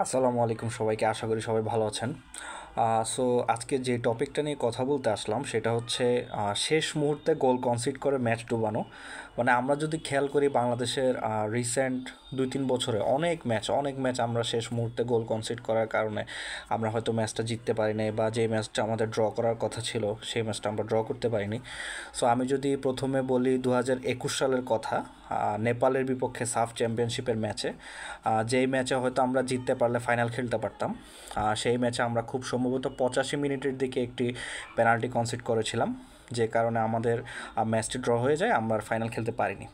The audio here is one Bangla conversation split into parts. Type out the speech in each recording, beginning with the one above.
আসসালামু আলাইকুম সবাইকে, আশা করি সবাই ভালো আছেন। সো আজকে যে টপিকটা নিয়ে কথা বলতে আসলাম সেটা হচ্ছে শেষ মুহূর্তে গোল কনসিড করে ম্যাচ ডুবানো। মানে আমরা যদি খেয়াল করি বাংলাদেশের রিসেন্ট 2-3 বছরে অনেক ম্যাচ আমরা শেষ মুহূর্তে গোল কনসিড করার কারণে আমরা হয়তো ম্যাচটা জিততে পারিনি, বা যে ম্যাচটা আমাদের ড্র করার কথা ছিল সেই ম্যাচটা আমরা ড্র করতে পারিনি। সো আমি যদি প্রথমে বলি 2021 সালের কথা, নেপালের বিপক্ষে সাফ চ্যাম্পিয়নশিপের ম্যাচে, যেই ম্যাচে হয়তো আমরা জিততে পারলে ফাইনাল খেলতে পারতাম। সেই ম্যাচে আমরা খুব সম্ভবত 85 মিনিটের দিকে একটি পেনাল্টি কনসিড করেছিলাম, যে কারণে আমাদের ম্যাচটি ড্র হয়ে যায়, আমরা ফাইনাল খেলতে পারিনি।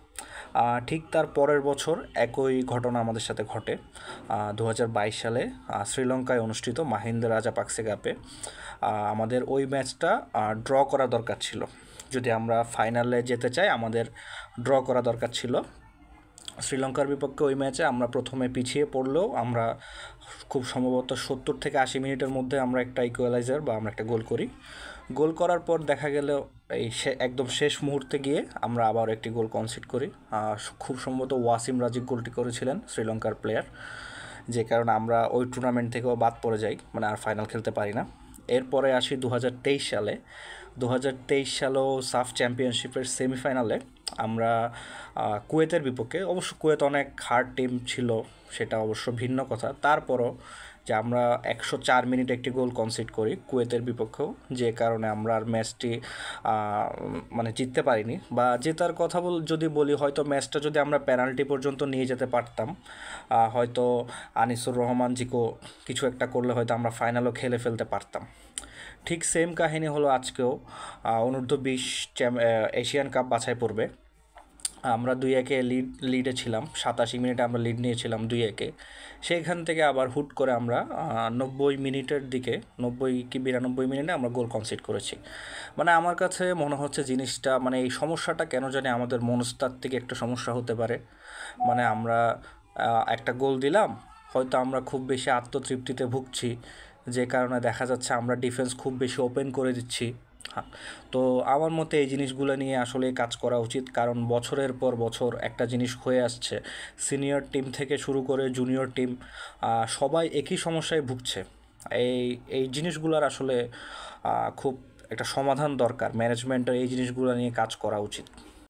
ঠিক তার পরের বছর একই ঘটনা আমাদের সাথে ঘটে। 2022 সালে শ্রীলঙ্কায় অনুষ্ঠিত মাহিন্দ রাজাপাকসে কাপে আমাদের ওই ম্যাচটা ড্র করা দরকার ছিল। যদি আমরা ফাইনালে যেতে চাই আমাদের ড্র করা দরকার ছিল। শ্রীলঙ্কার বিপক্ষে ওই ম্যাচে আমরা প্রথমে পিছিয়ে পড়লেও আমরা খুব সম্ভবত 70 থেকে 80 মিনিটের মধ্যে আমরা একটা ইকুয়ালাইজার বা আমরা একটা গোল করি। গোল করার পর দেখা গেল একদম শেষ মুহূর্তে গিয়ে আমরা আবার একটি গোল কনসিড করি। খুব সম্ভবত ওয়াসিম রাজিক গোলটি করেছিলেন, শ্রীলঙ্কার প্লেয়ার, যে কারণে আমরা ওই টুর্নামেন্ট থেকেও বাদ পড়ে যাই, মানে আর ফাইনাল খেলতে পারি না। এরপরে আসি 2023 সালে। 2023 সালেও সাফ চ্যাম্পিয়নশিপের সেমিফাইনালে আমরা কুয়েতের বিপক্ষে, অবশ্য কুয়েত অনেক হার্ড টিম ছিল, সেটা অবশ্য ভিন্ন কথা, তারপরও যে আমরা 104 মিনিটে একটি গোল কনসিড করি কুয়েতের বিপক্ষেও, যে কারণে আমরা আর ম্যাচটি মানে জিততে পারিনি। বা জেতার কথা যদি বলি, হয়তো ম্যাচটা যদি আমরা পেনাল্টি পর্যন্ত নিয়ে যেতে পারতাম, হয়তো আনিসুর রহমান জিকো কিছু একটা করলে হয়তো আমরা ফাইনালও খেলে ফেলতে পারতাম। ঠিক সেম কাহিনী হলো আজকেও। অনূর্ধ্ব 20 এশিয়ান কাপ বাছাই পড়বে। আমরা 2-1 লিডে ছিলাম, 87 মিনিটে আমরা লিড নিয়েছিলাম 2-1। সেইখান থেকে আবার হুট করে আমরা 90 মিনিটের দিকে, 90 কি 92 মিনিটে আমরা গোল কনসিড করেছি। মানে আমার কাছে মনে হচ্ছে জিনিসটা, মানে এই সমস্যাটা কেন জানি আমাদের মনস্তাত্ত্বিক একটা সমস্যা হতে পারে। মানে আমরা একটা গোল দিলাম, হয়তো আমরা খুব বেশি আত্মতৃপ্তিতে ভুগছি, যে কারণে দেখা যাচ্ছে আমরা ডিফেন্স খুব বেশি ওপেন করে দিচ্ছি। হ্যাঁ, তো আমার মতে এই জিনিসগুলো নিয়ে আসলে কাজ করা উচিত, কারণ বছরের পর বছর একটা জিনিস হয়ে আসছে, সিনিয়র টিম থেকে শুরু করে জুনিয়র টিম সবাই একই সমস্যায় ভুগছে। এই এই জিনিসগুলোর আসলে খুব একটা সমাধান দরকার, ম্যানেজমেন্টের এই জিনিসগুলো নিয়ে কাজ করা উচিত।